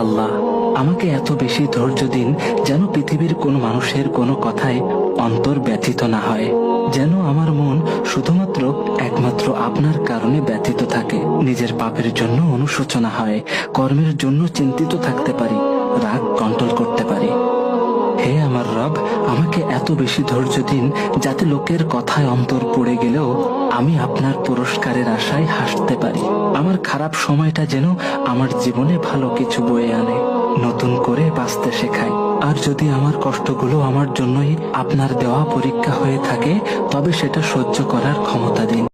আল্লাহ, আমাকে এত বেশি ধৈর্য দিন যেন পৃথিবীর কোন মানুষের কোনো কথায় অন্তর ব্যথিত না হয়, যেন আমার মন শুধুমাত্র একমাত্র আপনার কারণে ব্যথিত থাকে, নিজের পাপের জন্য অনুশোচনা হয়, কর্মের জন্য চিন্তিত থাকতে পারি, রাগ কন্ট্রোল করতে পারি। হে আমার রব, আমাকে এত বেশি ধৈর্য দিন যাতে লোকের কথায় অন্তর পড়ে গেলেও আমি আপনার পুরস্কারের আশায় হাসতে পারি। আমার খারাপ সময়টা যেন আমার জীবনে ভালো কিছু বয়ে আনে, নতুন করে বাঁচতে শেখায়। আর যদি আমার কষ্টগুলো আমার জন্যই আপনার দেওয়া পরীক্ষা হয়ে থাকে, তবে সেটা সহ্য করার ক্ষমতা দিন।